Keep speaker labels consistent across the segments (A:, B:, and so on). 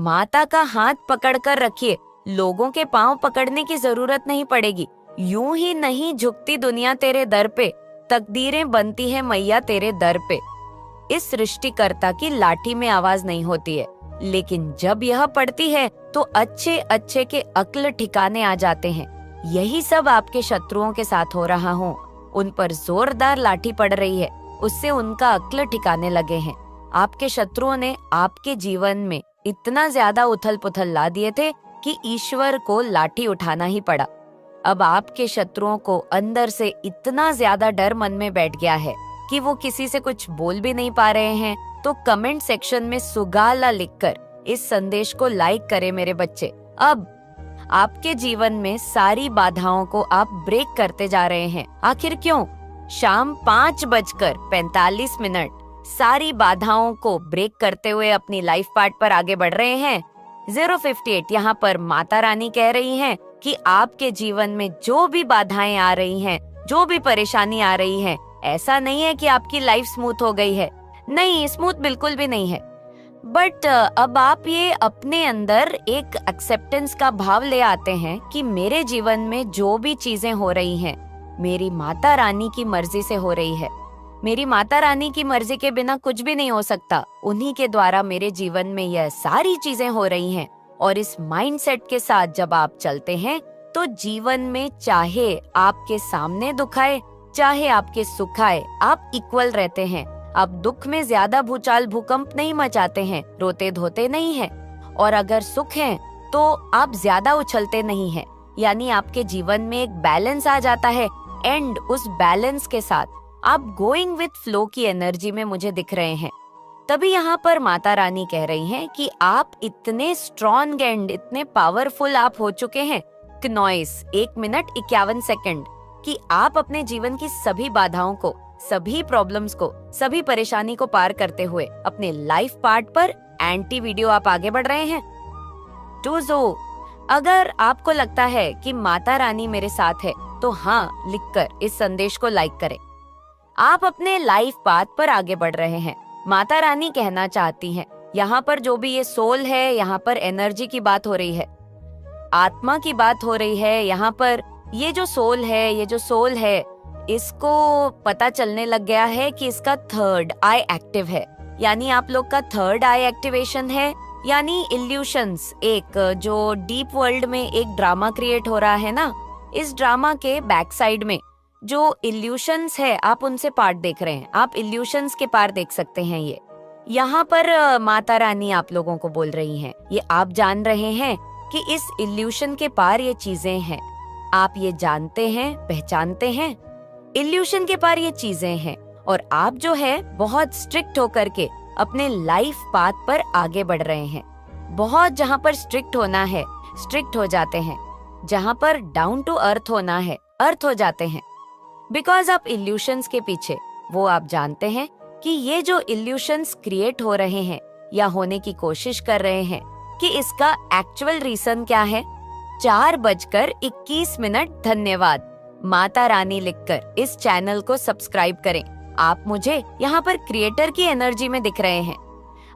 A: माता का हाथ पकड़कर रखिए, लोगों के पांव पकड़ने की जरूरत नहीं पड़ेगी। यूं ही नहीं झुकती दुनिया तेरे दर पे, तकदीरें बनती है मैया तेरे दर पे। इस सृष्टिकर्ता की लाठी में आवाज नहीं होती है, लेकिन जब यह पड़ती है तो अच्छे अच्छे के अक्ल ठिकाने आ जाते हैं। यही सब आपके शत्रुओं के साथ हो रहा हो। उन पर जोरदार लाठी पड़ रही है, उससे उनका अक्ल ठिकाने लगे हैं। आपके शत्रुओं ने आपके जीवन में इतना ज्यादा उथल पुथल ला दिए थे कि ईश्वर को लाठी उठाना ही पड़ा। अब आपके शत्रुओं को अंदर से इतना ज्यादा डर मन में बैठ गया है कि वो किसी से कुछ बोल भी नहीं पा रहे हैं। तो कमेंट सेक्शन में सुगाला लिखकर इस संदेश को लाइक करें मेरे बच्चे। अब आपके जीवन में सारी बाधाओं को आप ब्रेक करते जा रहे हैं। आखिर क्यों? शाम 5:45 सारी बाधाओं को ब्रेक करते हुए अपनी लाइफ पार्ट पर आगे बढ़ रहे हैं। 058 यहाँ पर माता रानी कह रही हैं कि आपके जीवन में जो भी बाधाएं आ रही हैं, जो भी परेशानी आ रही है, ऐसा नहीं है कि आपकी लाइफ स्मूथ हो गई है। नहीं, स्मूथ बिल्कुल भी नहीं है। बट अब आप ये अपने अंदर एक एक्सेप्टेंस का भाव ले आते हैं कि मेरे जीवन में जो भी चीजें हो रही हैं, मेरी माता रानी की मर्जी से हो रही है। मेरी माता रानी की मर्जी के बिना कुछ भी नहीं हो सकता। उन्हीं के द्वारा मेरे जीवन में यह सारी चीजें हो रही हैं। और इस माइंडसेट के साथ जब आप चलते हैं तो जीवन में चाहे आपके सामने दुख आए, चाहे आपके सुख आए, आप इक्वल रहते हैं। आप दुख में ज्यादा भूचाल भूकंप नहीं मचाते हैं, रोते धोते नहीं हैं। और अगर सुख है तो आप ज्यादा उछलते नहीं हैं। यानी आपके जीवन में एक बैलेंस आ जाता है। एंड उस बैलेंस के साथ आप गोइंग विथ फ्लो की एनर्जी में मुझे दिख रहे हैं। तभी यहाँ पर माता रानी कह रही हैं कि आप इतने स्ट्रॉन्ग एंड इतने पावरफुल आप हो चुके हैं। क्नॉइस 1:51 कि आप अपने जीवन की सभी बाधाओं को, सभी प्रॉब्लम्स को, सभी परेशानी को पार करते हुए अपने लाइफ पार्ट पर एंटी वीडियो आप आगे बढ़ रहे हैं। टूजो, अगर आपको लगता है कि माता रानी मेरे साथ है तो हाँ लिखकर इस संदेश को लाइक करें। आप अपने लाइफ पाथ पर आगे बढ़ रहे हैं। माता रानी कहना चाहती हैं, यहाँ पर जो भी ये सोल है, यहाँ पर एनर्जी की बात हो रही है, आत्मा की बात हो रही है। यहाँ पर ये जो सोल है, ये जो सोल है, इसको पता चलने लग गया है कि इसका थर्ड आई एक्टिव है। यानी आप लोग का थर्ड आई एक्टिवेशन है। यानी इल्यूशंस, एक जो डीप वर्ल्ड में एक ड्रामा क्रिएट हो रहा है ना, इस ड्रामा के बैक साइड में जो इल्यूशंस है, आप उनसे पार्ट देख रहे हैं। आप इल्यूशंस के पार देख सकते हैं। ये यहाँ पर माता रानी आप लोगों को बोल रही हैं, ये आप जान रहे हैं कि इस इल्यूशन के पार ये चीजें हैं। आप ये जानते हैं, पहचानते हैं, इल्यूशन के पार ये चीजें हैं। और आप जो है बहुत स्ट्रिक्ट होकर के अपने लाइफ पाथ पर आगे बढ़ रहे हैं। बहुत जहाँ पर स्ट्रिक्ट होना है, स्ट्रिक्ट हो जाते हैं। जहाँ पर डाउन टू अर्थ होना है, अर्थ हो जाते हैं। बिकॉज आप इल्यूशंस के पीछे, वो आप जानते हैं कि ये जो इल्यूशंस क्रिएट हो रहे हैं या होने की कोशिश कर रहे हैं, कि इसका एक्चुअल रीजन क्या है। 4:21 धन्यवाद माता रानी लिखकर इस चैनल को सब्सक्राइब करें। आप मुझे यहाँ पर क्रिएटर की एनर्जी में दिख रहे हैं।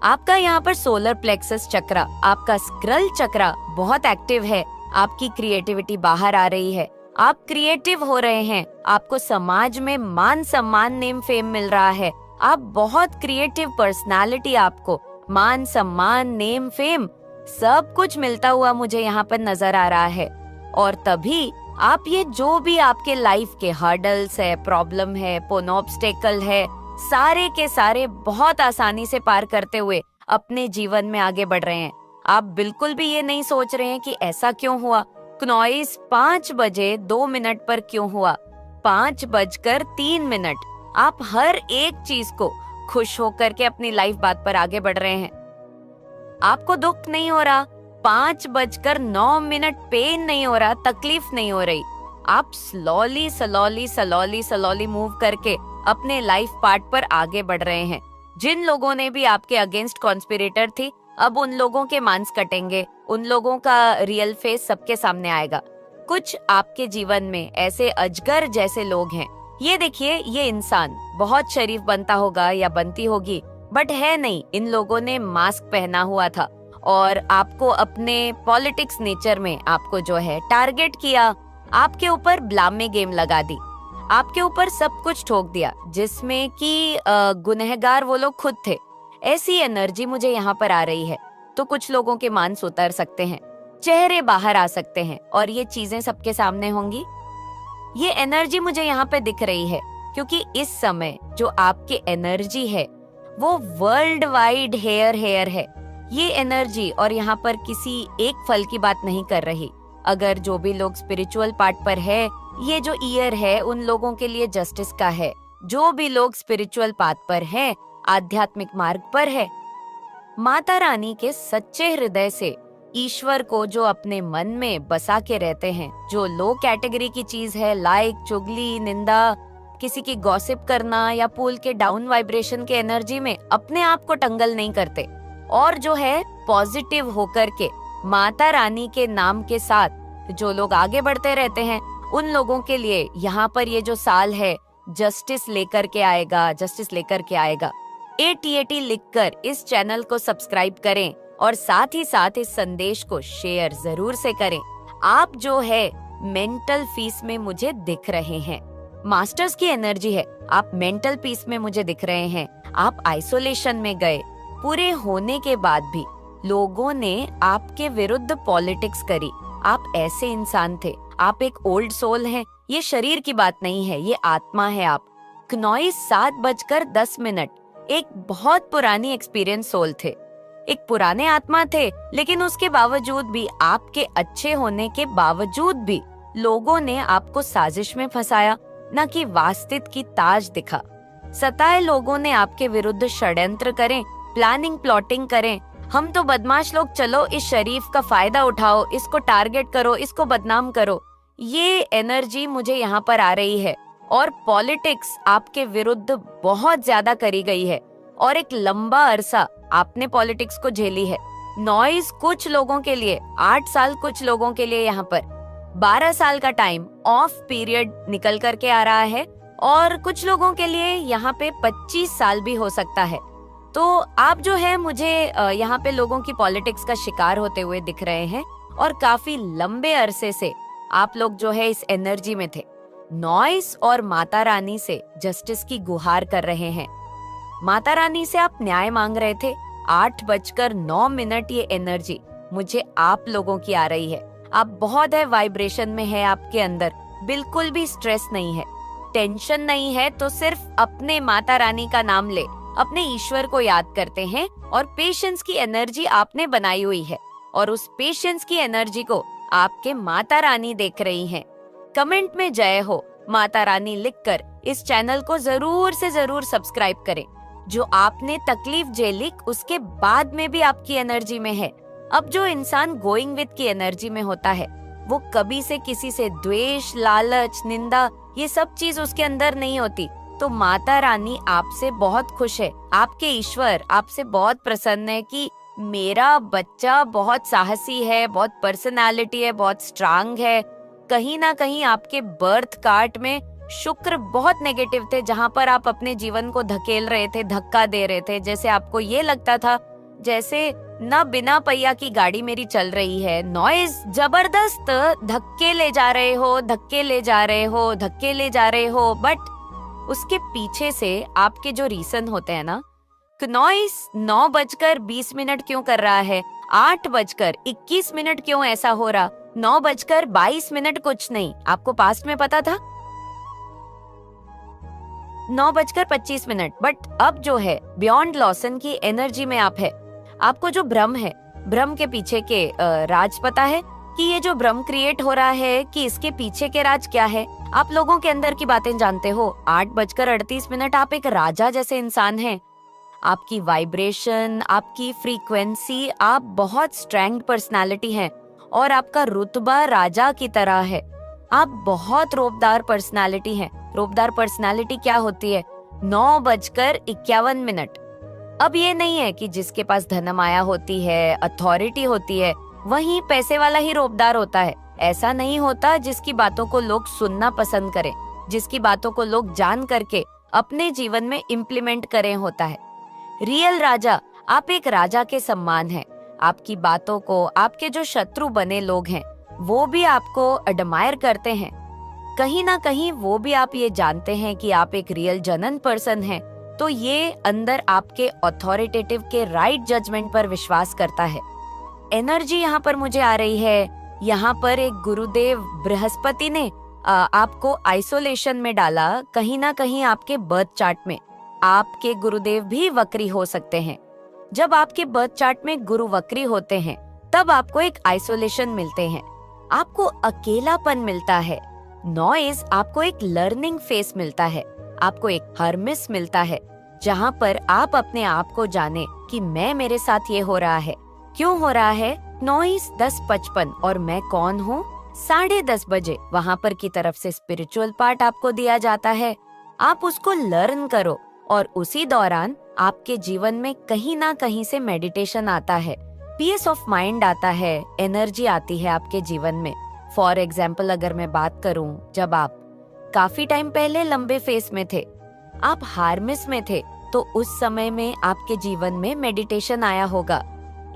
A: आपका यहाँ पर सोलर प्लेक्सस चक्रा, आपका स्क्रल चक्रा बहुत एक्टिव है। आपकी क्रिएटिविटी बाहर आ रही है। आप क्रिएटिव हो रहे हैं। आपको समाज में मान सम्मान, नेम फेम मिल रहा है। आप बहुत क्रिएटिव पर्सनालिटी, आपको मान सम्मान, नेम फेम सब कुछ मिलता हुआ मुझे यहाँ पर नजर आ रहा है। और तभी आप ये जो भी आपके लाइफ के हर्डल्स है, प्रॉब्लम है, ऑब्स्टेकल है, सारे के सारे बहुत आसानी से पार करते हुए अपने जीवन में आगे बढ़ रहे हैं। आप बिल्कुल भी ये नहीं सोच रहे हैं कि ऐसा क्यों हुआ, क्नॉइस 5:02 पर क्यों हुआ, 5:03। आप हर एक चीज को खुश होकर के अपनी लाइफ बात पर आगे बढ़ रहे हैं। आपको दुख नहीं हो रहा, 5:09 पेन नहीं हो रहा, तकलीफ नहीं हो रही। आप स्लोली मूव करके अपने लाइफ पार्ट पर आगे बढ़ रहे हैं। जिन लोगों ने भी आपके अगेंस्ट कॉन्स्पिरेटर थी, अब उन लोगों के मांस कटेंगे, उन लोगों का रियल फेस सबके सामने आएगा। कुछ आपके जीवन में ऐसे अजगर जैसे लोग हैं। ये देखिए, ये इंसान बहुत शरीफ बनता होगा या बनती होगी, बट है नहीं। इन लोगों ने मास्क पहना हुआ था और आपको अपने पॉलिटिक्स नेचर में आपको जो है टारगेट किया, आपके ऊपर ब्लामे गेम लगा दी, आपके ऊपर सब कुछ ठोक दिया, जिसमें कि गुनहगार वो लोग खुद थे। ऐसी एनर्जी मुझे यहाँ पर आ रही है। तो कुछ लोगों के मांस उतर सकते हैं, चेहरे बाहर आ सकते हैं और ये चीजें सबके सामने होंगी। ये एनर्जी मुझे यहाँ पे दिख रही है क्योंकि इस समय जो आपकी एनर्जी है वो वर्ल्ड वाइड हेयर है। ये एनर्जी, और यहाँ पर किसी एक फल की बात नहीं कर रही। अगर जो भी लोग स्पिरिचुअल पार्ट पर है, ये जो ईयर है उन लोगों के लिए जस्टिस का है। जो भी लोग स्पिरिचुअल पाथ पर है, आध्यात्मिक मार्ग पर है, माता रानी के सच्चे हृदय से ईश्वर को जो अपने मन में बसा के रहते हैं, जो लो कैटेगरी की चीज है, लाइक, चुगली, निंदा, किसी की गॉसिप करना या पूल के डाउन वाइब्रेशन के एनर्जी में अपने आप को टंगल नहीं करते, और जो है पॉजिटिव होकर के माता रानी के नाम के साथ जो लोग आगे बढ़ते रहते हैं, उन लोगों के लिए यहाँ पर ये जो साल है जस्टिस लेकर के आएगा, जस्टिस लेकर के आएगा। ATAT लिखकर इस चैनल को सब्सक्राइब करें और साथ ही साथ इस संदेश को शेयर जरूर से करें। आप जो है मेंटल पीस में मुझे दिख रहे हैं, मास्टर्स की एनर्जी है, आप मेंटल पीस में मुझे दिख रहे हैं। आप आइसोलेशन में गए, पूरे होने के बाद भी लोगों ने आपके विरुद्ध पॉलिटिक्स करी। आप ऐसे इंसान थे, आप एक ओल्ड सोल हैं। ये शरीर की बात नहीं है, ये आत्मा है। आप कनॉइस 7:10 एक बहुत पुरानी एक्सपीरियंस सोल थे, एक पुराने आत्मा थे, लेकिन उसके बावजूद भी, आपके अच्छे होने के बावजूद भी लोगों ने आपको साजिश में फंसाया, न कि वास्तविक की ताज दिखा। सताए लोगों ने आपके विरुद्ध षड्यंत्र करें, प्लानिंग प्लॉटिंग करें। हम तो बदमाश लोग, चलो इस शरीफ का फायदा उठाओ, इसको टारगेट करो, इसको बदनाम करो। ये एनर्जी मुझे यहाँ पर आ रही है। और पॉलिटिक्स आपके विरुद्ध बहुत ज्यादा करी गई है और एक लंबा अरसा आपने पॉलिटिक्स को झेली है। नॉइज कुछ लोगों के लिए 8 साल, कुछ लोगों के लिए यहाँ पर 12 साल का टाइम ऑफ पीरियड निकल करके आ रहा है, और कुछ लोगों के लिए यहाँ पे 25 साल भी हो सकता है। तो आप जो है मुझे यहाँ पे लोगों की पॉलिटिक्स का शिकार होते हुए दिख रहे हैं, और काफी लंबे अरसे से आप लोग जो है इस एनर्जी में थे। नॉइस और माता रानी से जस्टिस की गुहार कर रहे हैं। माता रानी से आप न्याय मांग रहे थे। 8:09 ये एनर्जी मुझे आप लोगों की आ रही है। आप बहुत है वाइब्रेशन में है, आपके अंदर बिल्कुल भी स्ट्रेस नहीं है, टेंशन नहीं है। तो सिर्फ अपने माता रानी का नाम ले, अपने ईश्वर को याद करते हैं, और पेशेंस की एनर्जी आपने बनाई हुई है, और उस पेशेंस की एनर्जी को आपके माता रानी देख रही हैं। कमेंट में जय हो माता रानी लिखकर इस चैनल को जरूर से जरूर सब्सक्राइब करें। जो आपने तकलीफ झेली उसके बाद में भी आपकी एनर्जी में है। अब जो इंसान गोइंग विद की एनर्जी में होता है, वो कभी से किसी से द्वेष, लालच, निंदा, ये सब चीज उसके अंदर नहीं होती। तो माता रानी आपसे बहुत खुश है, आपके ईश्वर आपसे बहुत प्रसन्न है कि मेरा बच्चा बहुत साहसी है, बहुत पर्सनालिटी है, बहुत स्ट्रांग है। कहीं ना कहीं आपके बर्थ कार्ड में शुक्र बहुत नेगेटिव थे, जहाँ पर आप अपने जीवन को धकेल रहे थे, धक्का दे रहे थे। जैसे आपको ये लगता था जैसे ना बिना पहिया की गाड़ी मेरी चल रही है, नॉइज जबरदस्त, धक्के ले जा रहे हो, धक्के ले जा रहे हो, धक्के ले जा रहे हो। बट उसके पीछे से आपके जो रीजन होते हैं ना, नॉइज 9:20 क्यों कर रहा है, 8:21 क्यों ऐसा हो रहा, 9:22 कुछ नहीं, आपको पास्ट में पता था 9:25। बट अब जो है बियॉन्ड लॉसन की एनर्जी में आप है। आपको जो भ्रम है, भ्रम के पीछे के राज पता है कि ये जो भ्रम क्रिएट हो रहा है कि इसके पीछे के राज क्या है। आप लोगों के अंदर की बातें जानते हो। 8:38 आप एक राजा जैसे इंसान हैं। आपकी वाइब्रेशन, आपकी फ्रीक्वेंसी, आप बहुत स्ट्रेंग्थ पर्सनालिटी हैं, और आपका रुतबा राजा की तरह है। आप बहुत रोबदार पर्सनालिटी हैं। रोबदार पर्सनालिटी क्या होती है? 9:51। अब ये नहीं है कि जिसके पास धनमाया होती है, अथॉरिटी होती है, वही पैसे वाला ही रोबदार होता है। ऐसा नहीं होता। जिसकी बातों को लोग सुनना पसंद करें, जिसकी बातों को लोग जान करके अपने जीवन में इम्प्लीमेंट करें होता है। रियल राजा, आप एक राजा के सम्मान हैं। आपकी बातों को आपके जो शत्रु बने लोग हैं वो भी आपको एडमायर करते हैं। कहीं ना कहीं वो भी आप ये जानते हैं कि आप एक रियल जनन पर्सन हैं, तो ये अंदर आपके अथॉरिटेटिव के राइट जजमेंट पर विश्वास करता है। एनर्जी यहाँ पर मुझे आ रही है, यहाँ पर एक गुरुदेव बृहस्पति ने आपको आइसोलेशन में डाला। कहीं ना कहीं आपके बर्थ चार्ट में आपके गुरुदेव भी वक्री हो सकते हैं। जब आपके बर्थ चार्ट में गुरु वक्री होते हैं तब आपको एक आइसोलेशन मिलते हैं, आपको अकेलापन मिलता है। नॉइज आपको एक लर्निंग फेस मिलता है, आपको एक हर्मिस मिलता है जहाँ पर आप अपने आप को जाने कि मैं मेरे साथ ये हो रहा है, क्यों हो रहा है। नॉइज 10:55 और मैं कौन हूँ 10:30 बजे वहाँ पर की तरफ से स्पिरिचुअल पार्ट आपको दिया जाता है। आप उसको लर्न करो और उसी दौरान आपके जीवन में कहीं ना कहीं से मेडिटेशन आता है, पीस ऑफ माइंड आता है, एनर्जी आती है आपके जीवन में। फॉर एग्जाम्पल अगर मैं बात करूं, जब आप काफी टाइम पहले लंबे फेस में थे, आप हार्मिस में थे, तो उस समय में आपके जीवन में मेडिटेशन आया होगा।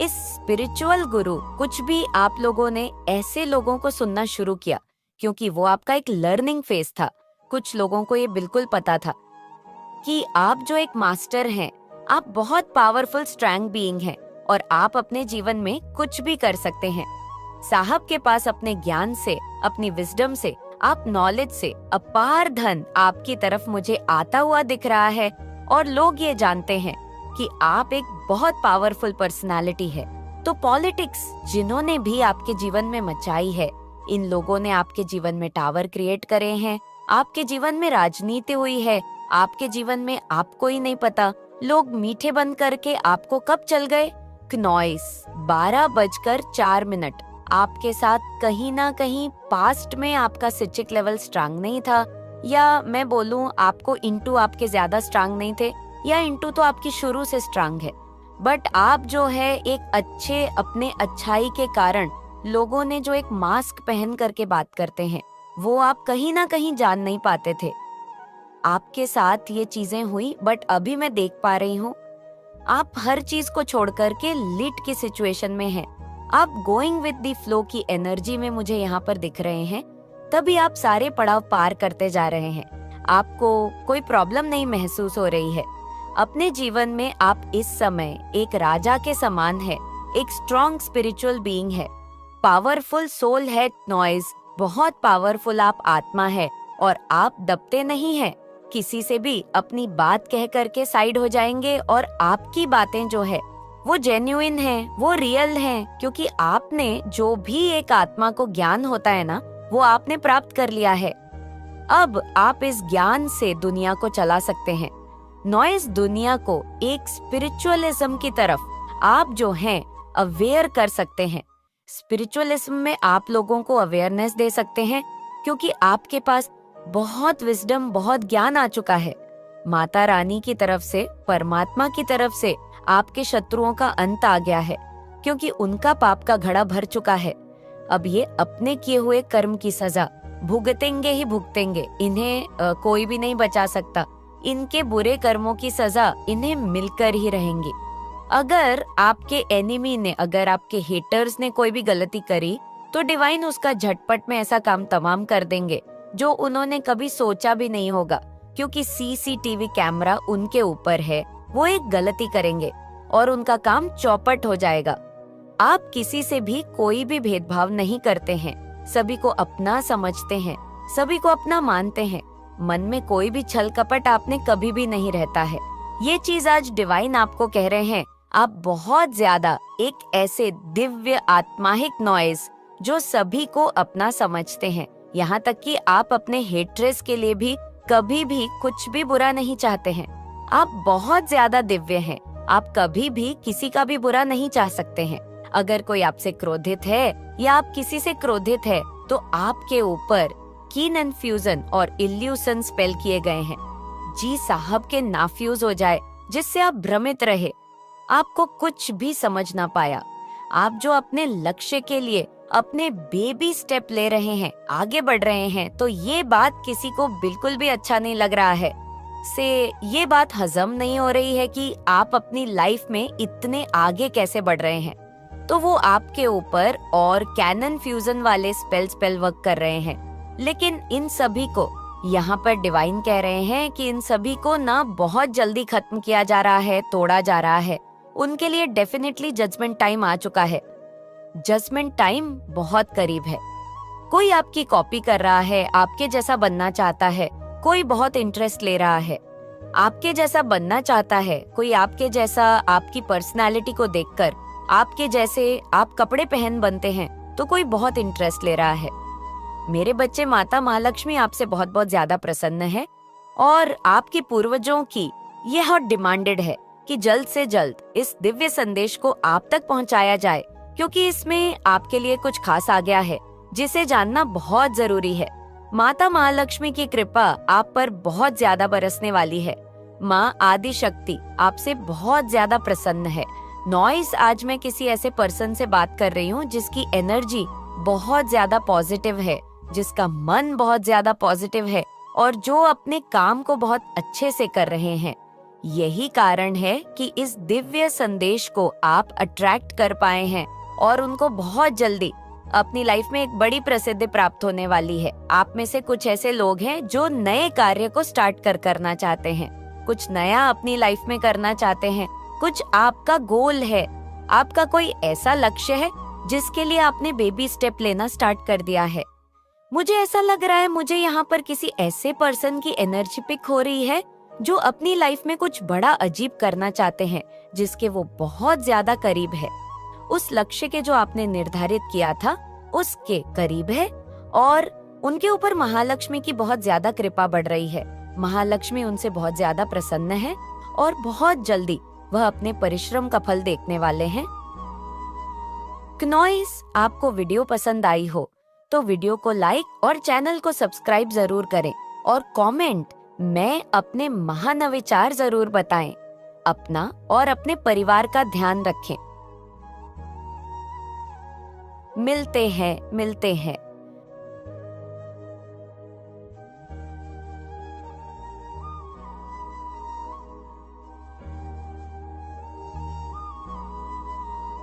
A: इस स्पिरिचुअल गुरु कुछ भी आप लोगों ने ऐसे लोगों को सुनना शुरू किया क्योंकि वो आपका एक लर्निंग फेज था। कुछ लोगों को ये बिल्कुल पता था कि आप जो एक मास्टर हैं, आप बहुत पावरफुल स्ट्रॉन्ग बीइंग हैं और आप अपने जीवन में कुछ भी कर सकते हैं। साहब के पास अपने ज्ञान से, अपनी विजडम से, आप नॉलेज से अपार धन आपकी तरफ मुझे आता हुआ दिख रहा है और लोग ये जानते हैं कि आप एक बहुत पावरफुल पर्सनालिटी है। तो पॉलिटिक्स जिन्होंने भी आपके जीवन में मचाई है, इन लोगों ने आपके जीवन में टावर क्रिएट करे हैं, आपके जीवन में राजनीति हुई है, आपके जीवन में आपको ही नहीं पता, लोग मीठे बंद करके आपको कब चल गए। नॉइस 12:04 आपके साथ कहीं ना कहीं पास्ट में आपका सिचिक लेवल स्ट्रांग नहीं था, या मैं बोलूं आपको इंटू आपके ज्यादा स्ट्रांग नहीं थे, या इंटू तो आपकी शुरू से स्ट्रांग है, बट आप जो है एक अच्छे अपने अच्छाई के कारण लोगों ने जो एक मास्क पहन करके बात करते हैं वो आप कहीं ना कहीं जान नहीं पाते थे। आपके साथ ये चीजें हुई, बट अभी मैं देख पा रही हूँ आप हर चीज को छोड़ करके लिट की सिचुएशन में हैं। आप गोइंग विद द फ्लो की एनर्जी में मुझे यहाँ पर दिख रहे हैं, तभी आप सारे पड़ाव पार करते जा रहे हैं। आपको कोई प्रॉब्लम नहीं महसूस हो रही है। अपने जीवन में आप इस समय एक राजा के समान है, एक स्ट्रॉन्ग स्पिरिचुअल बीइंग है, पावरफुल सोल है। नॉइज बहुत पावरफुल आप आत्मा है और आप दबते नहीं हैं किसी से भी। अपनी बात कह करके साइड हो जाएंगे और आपकी बातें जो है वो जेन्युइन है, वो रियल है, क्योंकि आपने जो भी एक आत्मा को ज्ञान होता है ना, वो आपने प्राप्त कर लिया है। अब आप इस ज्ञान से दुनिया को चला सकते हैं। नॉइज दुनिया को एक स्पिरिचुअलिज्म की तरफ आप जो हैं अवेयर कर सकते हैं। स्पिरिचुअलिज्म में आप लोगों को अवेयरनेस दे सकते हैं क्योंकि आपके पास बहुत विजडम, बहुत ज्ञान आ चुका है। माता रानी की तरफ से, परमात्मा की तरफ से आपके शत्रुओं का अंत आ गया है क्योंकि उनका पाप का घड़ा भर चुका है। अब ये अपने किए हुए कर्म की सजा भुगतेंगे ही भुगतेंगे, इन्हें कोई भी नहीं बचा सकता। इनके बुरे कर्मों की सजा इन्हें मिलकर ही रहेंगी। अगर आपके एनिमी ने, अगर आपके हेटर्स ने कोई भी गलती करी तो डिवाइन उसका झटपट में ऐसा काम तमाम कर देंगे जो उन्होंने कभी सोचा भी नहीं होगा, क्योंकि सीसीटीवी कैमरा उनके ऊपर है। वो एक गलती करेंगे और उनका काम चौपट हो जाएगा। आप किसी से भी कोई भी भेदभाव नहीं करते हैं, सभी को अपना समझते हैं, सभी को अपना मानते हैं। मन में कोई भी छल कपट आपने कभी भी नहीं रहता है। ये चीज आज डिवाइन आपको कह रहे हैं। आप बहुत ज्यादा एक ऐसे दिव्य आत्माहिक नॉइज जो सभी को अपना समझते हैं, यहाँ तक कि आप अपने हेट्रेस के लिए भी कभी भी कुछ भी बुरा नहीं चाहते हैं। आप बहुत ज्यादा दिव्य हैं, आप कभी भी किसी का भी बुरा नहीं चाह सकते हैं। अगर कोई आपसे क्रोधित है या आप किसी से क्रोधित है तो आपके ऊपर कीन इन्फ्यूजन और इल्यूशन स्पेल किए गए हैं। जी साहब के नाफ्यूज हो जाए जिससे आप भ्रमित रहे, आपको कुछ भी समझ ना पाया। आप जो अपने लक्ष्य के लिए अपने बेबी स्टेप ले रहे हैं, आगे बढ़ रहे हैं, तो ये बात किसी को बिल्कुल भी अच्छा नहीं लग रहा है। से ये बात हजम नहीं हो रही है कि आप अपनी लाइफ में इतने आगे कैसे बढ़ रहे हैं। तो वो आपके ऊपर और कैनन फ्यूजन वाले स्पेल वर्क कर रहे हैं। लेकिन इन सभी को यहाँ पर डिवाइन कह रहे हैं कि इन सभी को ना बहुत जल्दी खत्म किया जा रहा है, तोड़ा जा रहा है। उनके लिए डेफिनेटली जजमेंट टाइम आ चुका है। जजमेंट टाइम बहुत करीब है। कोई आपकी कॉपी कर रहा है, आपके जैसा बनना चाहता है, कोई बहुत इंटरेस्ट ले रहा है, आपके जैसा बनना चाहता है, कोई आपके जैसा आपकी पर्सनालिटी को देखकर आपके जैसे आप कपड़े पहन बनते हैं तो कोई बहुत इंटरेस्ट ले रहा है। मेरे बच्चे, माता महालक्ष्मी आपसे बहुत बहुत ज्यादा प्रसन्न है और आपके पूर्वजों की यह डिमांडेड है कि जल्द से जल्द इस दिव्य संदेश को आप तक पहुंचाया जाए, क्योंकि इसमें आपके लिए कुछ खास आ गया है जिसे जानना बहुत जरूरी है। माता महालक्ष्मी की कृपा आप पर बहुत ज्यादा बरसने वाली है। माँ आदि शक्ति आपसे बहुत ज्यादा प्रसन्न है। नॉइस, आज मैं किसी ऐसे पर्सन से बात कर रही हूँ जिसकी एनर्जी बहुत ज्यादा पॉजिटिव है, जिसका मन बहुत ज्यादा पॉजिटिव है और जो अपने काम को बहुत अच्छे से कर रहे हैं। यही कारण है कि इस दिव्य संदेश को आप अट्रैक्ट कर पाए हैं और उनको बहुत जल्दी अपनी लाइफ में एक बड़ी प्रसिद्धि प्राप्त होने वाली है। आप में से कुछ ऐसे लोग हैं जो नए कार्य को स्टार्ट करना चाहते हैं, कुछ नया अपनी लाइफ में करना चाहते हैं, कुछ आपका गोल है, आपका कोई ऐसा लक्ष्य है जिसके लिए आपने बेबी स्टेप लेना स्टार्ट कर दिया है। मुझे ऐसा लग रहा है, मुझे यहाँ पर किसी ऐसे पर्सन की एनर्जी पिक हो रही है जो अपनी लाइफ में कुछ बड़ा अजीब करना चाहते हैं, जिसके वो बहुत ज्यादा करीब है। उस लक्ष्य के जो आपने निर्धारित किया था उसके करीब है और उनके ऊपर महालक्ष्मी की बहुत ज्यादा कृपा बढ़ रही है। महालक्ष्मी उनसे बहुत ज्यादा प्रसन्न है और बहुत जल्दी वह अपने परिश्रम का फल देखने वाले हैं। क्नॉइस, आपको वीडियो पसंद आई हो तो वीडियो को लाइक और चैनल को सब्सक्राइब जरूर करें और कमेंट में अपने महानविचार जरूर बताएं। अपना और अपने परिवार का ध्यान रखें। मिलते हैं।